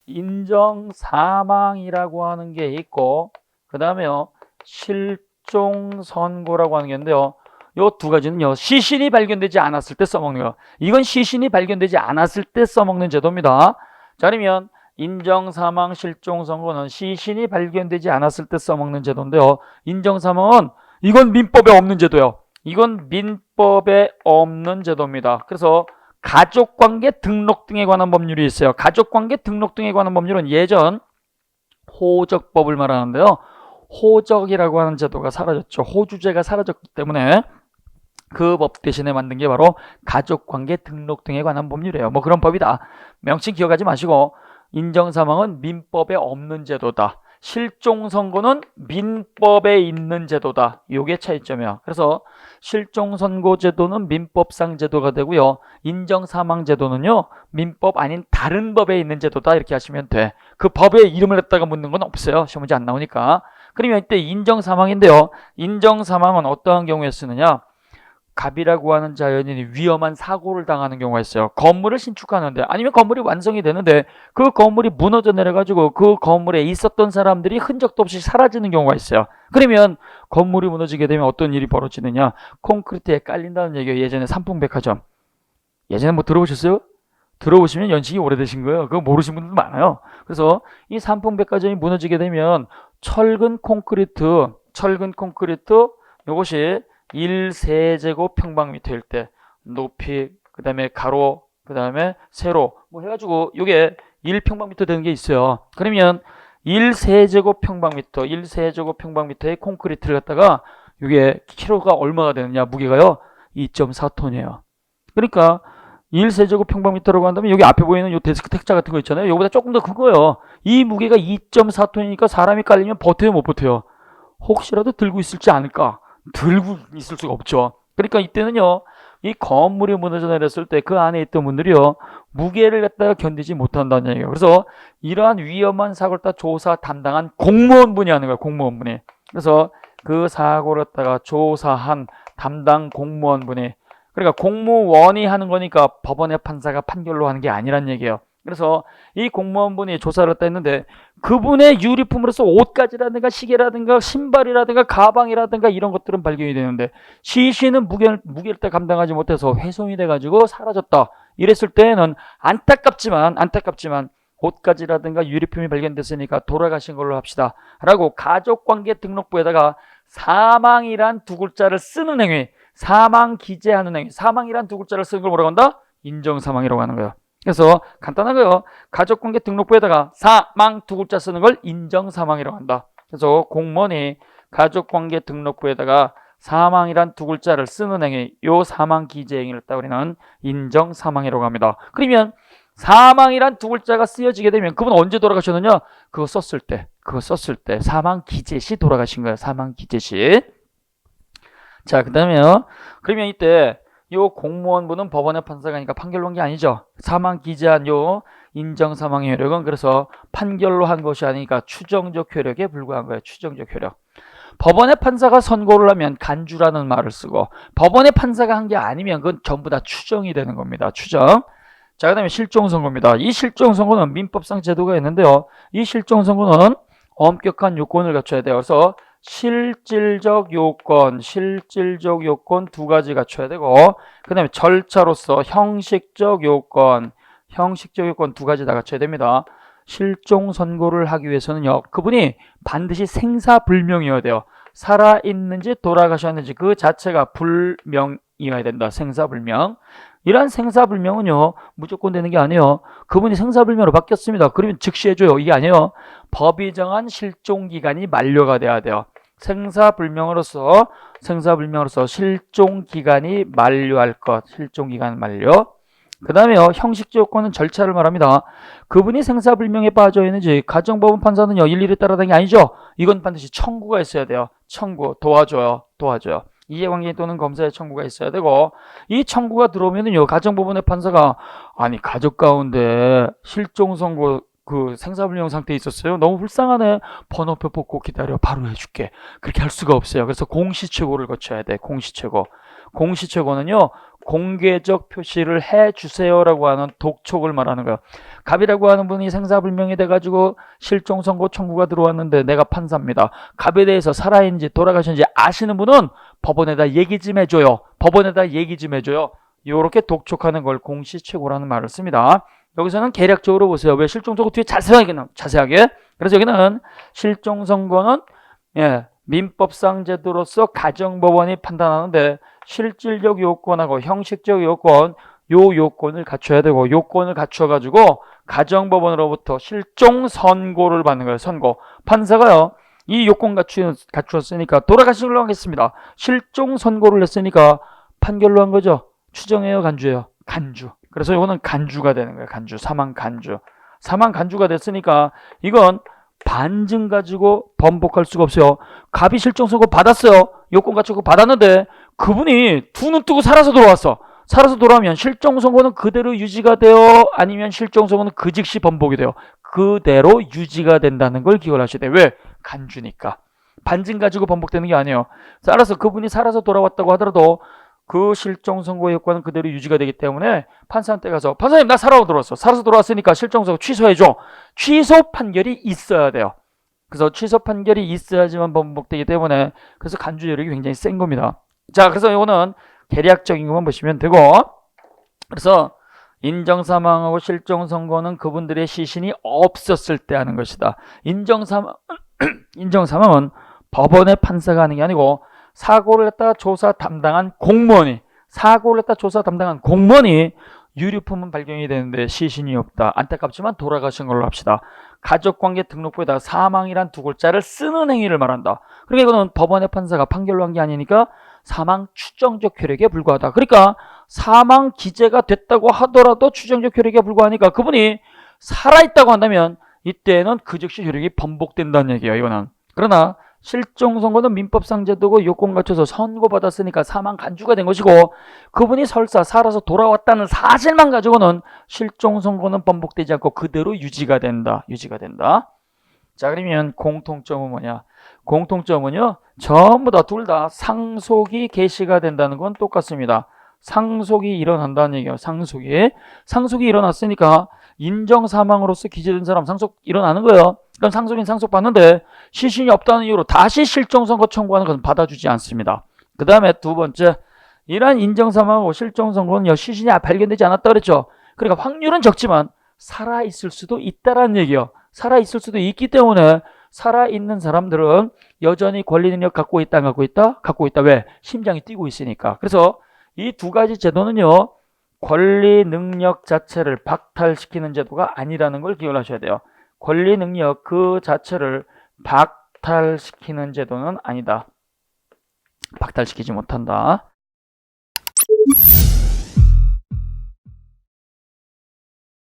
인정 사망이라고 하는 게 있고, 그 다음에요, 실종 선고라고 하는 게 있는데요. 요 두 가지는요, 시신이 발견되지 않았을 때 써먹는 거. 이건 시신이 발견되지 않았을 때 써먹는 제도입니다. 자, 그러면 인정 사망, 실종 선고는 시신이 발견되지 않았을 때 써먹는 제도인데요. 인정 사망은 이건 민법에 없는 제도예요. 이건 민법에 없는 제도입니다. 그래서 가족관계 등록 등에 관한 법률이 있어요. 가족관계 등록 등에 관한 법률은 예전 호적법을 말하는데요. 호적이라고 하는 제도가 사라졌죠. 호주제가 사라졌기 때문에 그 법 대신에 만든 게 바로 가족관계 등록 등에 관한 법률이에요. 뭐 그런 법이다. 명칭 기억하지 마시고, 인정사망은 민법에 없는 제도다. 실종선고는 민법에 있는 제도다. 요게 차이점이야. 그래서 실종선고제도는 민법상 제도가 되고요. 인정사망제도는요, 민법 아닌 다른 법에 있는 제도다. 이렇게 하시면 돼. 그 법의 이름을 갖다가 묻는 건 없어요. 시험 문제 안 나오니까. 그러면 이때 인정사망인데요. 인정사망은 어떠한 경우에 쓰느냐? 갑이라고 하는 자연인이 위험한 사고를 당하는 경우가 있어요. 건물을 신축하는데, 아니면 건물이 완성이 되는데 그 건물이 무너져 내려가지고 그 건물에 있었던 사람들이 흔적도 없이 사라지는 경우가 있어요. 그러면 건물이 무너지게 되면 어떤 일이 벌어지느냐? 콘크리트에 깔린다는 얘기예요. 예전에 삼풍백화점. 예전에 뭐 들어보셨어요? 들어보시면 연식이 오래되신 거예요. 그거 모르시는 분들도 많아요. 그래서 이 삼풍백화점이 무너지게 되면 철근 콘크리트 이것이 1세제곱평방미터일 때 높이, 그 다음에 가로, 그 다음에 세로 뭐 해가지고 이게 1평방미터 되는 게 있어요. 그러면 1세제곱평방미터의 콘크리트를 갖다가 이게 키로가 얼마가 되느냐? 무게가요 2.4톤이에요. 그러니까 1세제곱평방미터라고 한다면 여기 앞에 보이는 요 데스크 택자 같은 거 있잖아요. 이거보다 조금 더 큰 거예요. 이 무게가 2.4톤이니까 사람이 깔리면 버텨요, 못 버텨요? 혹시라도 들고 있을지 않을까? 들고 있을 수가 없죠. 그러니까 이때는요, 이 건물이 무너져 내렸을 때 그 안에 있던 분들이요, 무게를 갖다가 견디지 못한다는 얘기예요. 그래서 이러한 위험한 사고를 다 조사 담당한 공무원분이 하는 거예요. 공무원분이. 그래서 그 사고를 갖다가 조사한 담당 공무원분이, 그러니까 공무원이 하는 거니까 법원의 판사가 판결로 하는 게 아니란 얘기예요. 그래서 이 공무원분이 조사를 했다 했는데 그분의 유리품으로서 옷가지라든가 시계라든가 신발이라든가 가방이라든가 이런 것들은 발견이 되는데 시신은 무게를 다 감당하지 못해서 훼손이 돼가지고 사라졌다. 이랬을 때에는 안타깝지만 옷가지라든가 유리품이 발견됐으니까 돌아가신 걸로 합시다. 라고 가족관계 등록부에다가 사망이란 두 글자를 쓰는 행위, 사망 기재하는 행위, 사망이란 두 글자를 쓰는 걸 뭐라고 한다? 인정사망이라고 하는 거예요. 그래서 간단하고요. 가족관계 등록부에다가 사망 두 글자 쓰는 걸 인정사망이라고 한다. 그래서 공무원이 가족관계 등록부에다가 사망이란 두 글자를 쓰는 행위, 요 사망 기재 행위를 따 우리는 인정사망이라고 합니다. 그러면 사망이란 두 글자가 쓰여지게 되면 그분 언제 돌아가셨느냐? 그거 썼을 때 사망 기재 시 돌아가신 거예요. 사망 기재 시. 자, 그 다음에요. 그러면 이때 요 공무원분은 법원의 판사가 아니니까 판결로 한 게 아니죠. 사망 기재한 요 인정사망의 효력은 그래서 판결로 한 것이 아니니까 추정적 효력에 불과한 거예요. 추정적 효력. 법원의 판사가 선고를 하면 간주라는 말을 쓰고 법원의 판사가 한 게 아니면 그건 전부 다 추정이 되는 겁니다. 추정. 자, 그 다음에 실종선고입니다. 이 실종선고는 민법상 제도가 있는데요. 이 실종선고는 엄격한 요건을 갖춰야 돼요. 그래서 실질적 요건 두 가지 갖춰야 되고, 그 다음에 절차로서 형식적 요건 두 가지 다 갖춰야 됩니다. 실종 선고를 하기 위해서는요, 그분이 반드시 생사불명이어야 돼요. 살아있는지 돌아가셨는지 그 자체가 불명이어야 된다. 생사불명. 이러한 생사불명은요, 무조건 되는 게 아니에요. 그분이 생사불명으로 바뀌었습니다. 그러면 즉시 해줘요. 이게 아니에요. 법이 정한 실종기간이 만료가 돼야 돼요. 생사불명으로서 실종기간이 만료할 것. 실종기간 만료. 그 다음에요, 형식적 요건은 절차를 말합니다. 그분이 생사불명에 빠져 있는지 가정법원 판사는요, 일일이 따라다니는 게 아니죠. 이건 반드시 청구가 있어야 돼요. 청구, 도와줘요. 이해관계 또는 검사의 청구가 있어야 되고, 이 청구가 들어오면은요, 가정법원의 판사가 아니 가족 가운데 실종선고 그 생사불명 상태에 있었어요. 너무 불쌍하네. 번호표 뽑고 기다려. 바로 해줄게. 그렇게 할 수가 없어요. 그래서 공시최고를 거쳐야 돼. 공시최고는요, 공개적 표시를 해주세요라고 하는 독촉을 말하는 거예요. 갑이라고 하는 분이 생사불명이 돼가지고 실종 선고 청구가 들어왔는데 내가 판사입니다. 갑에 대해서 살아있는지 돌아가셨는지 아시는 분은 법원에다 얘기 좀 해줘요. 법원에다 얘기 좀 해줘요. 이렇게 독촉하는 걸 공시최고라는 말을 씁니다. 여기서는 개략적으로 보세요. 왜 실종 선고 뒤에 자세하게. 그래서 여기는 실종 선고는 민법상 제도로서 가정법원이 판단하는데 실질적 요건하고 형식적 요건, 요 요건을 갖춰야 되고 요건을 갖춰가지고 가정법원으로부터 실종 선고를 받는 거예요. 선고. 판사가요. 이 요건 갖추었으니까 돌아가신 걸로 하겠습니다. 실종 선고를 했으니까 판결로 한 거죠. 추정해요, 간주예요? 간주. 그래서 이거는 간주가 되는 거예요. 간주. 사망 간주. 사망 간주가 됐으니까 이건 반증 가지고 번복할 수가 없어요. 갑이 실종 선고 받았어요. 요건 갖추고 받았는데 그분이 두 눈 뜨고 살아서 돌아왔어. 살아서 돌아오면 실종 선고는 그대로 유지가 돼요? 아니면 실종 선고는 그 즉시 번복이 돼요? 그대로 유지가 된다는 걸 기억을 하셔야 돼요. 왜? 간주니까. 반증 가지고 번복되는 게 아니에요. 따라서 그분이 살아서 돌아왔다고 하더라도 그 실종 선고의 효과는 그대로 유지가 되기 때문에 판사한테 가서 판사님 나 살아서 돌아왔어. 살아서 돌아왔으니까 실종 선고 취소해줘. 취소 판결이 있어야 돼요. 그래서 취소 판결이 있어야지만 번복되기 때문에 그래서 간주 여력이 굉장히 센 겁니다. 자, 그래서 이거는 계략적인 것만 보시면 되고, 그래서 인정사망하고 실종선고는 그분들의 시신이 없었을 때 하는 것이다. 인정사망은 법원의 판사가 하는 게 아니고 사고를 했다 조사 담당한 공무원이 유류품은 발견이 되는데 시신이 없다. 안타깝지만 돌아가신 걸로 합시다. 가족관계 등록부에다가 사망이란 두 글자를 쓰는 행위를 말한다. 그러니까 이거는 법원의 판사가 판결로 한 게 아니니까 사망 추정적 효력에 불과하다. 그러니까 사망 기재가 됐다고 하더라도 추정적 효력에 불과하니까 그분이 살아있다고 한다면 이때는 그 즉시 효력이 번복된다는 얘기예요. 이거는. 그러나 실종 선고는 민법상 제도고 요건 갖춰서 선고받았으니까 사망 간주가 된 것이고 그분이 설사 살아서 돌아왔다는 사실만 가지고는 실종 선고는 번복되지 않고 그대로 유지가 된다. 자, 그러면 공통점은 뭐냐? 공통점은요. 전부 다 둘 다 상속이 개시가 된다는 건 똑같습니다. 상속이 일어난다는 얘기예요. 상속이 일어났으니까 인정사망으로서 기재된 사람 상속 일어나는 거예요. 그럼 상속인 상속받는데 시신이 없다는 이유로 다시 실종선고 청구하는 것은 받아주지 않습니다. 그 다음에 두 번째, 이러한 인정사망하고 실종선고는 시신이 발견되지 않았다 그랬죠. 그러니까 확률은 적지만 살아있을 수도 있다라는 얘기예요. 살아있을 수도 있기 때문에 살아있는 사람들은 여전히 권리 능력 갖고 있다, 안 갖고 있다? 갖고 있다. 왜? 심장이 뛰고 있으니까. 그래서 이 두 가지 제도는요, 권리 능력 자체를 박탈시키는 제도가 아니라는 걸 기억을 하셔야 돼요. 권리 능력 그 자체를 박탈시키는 제도는 아니다. 박탈시키지 못한다.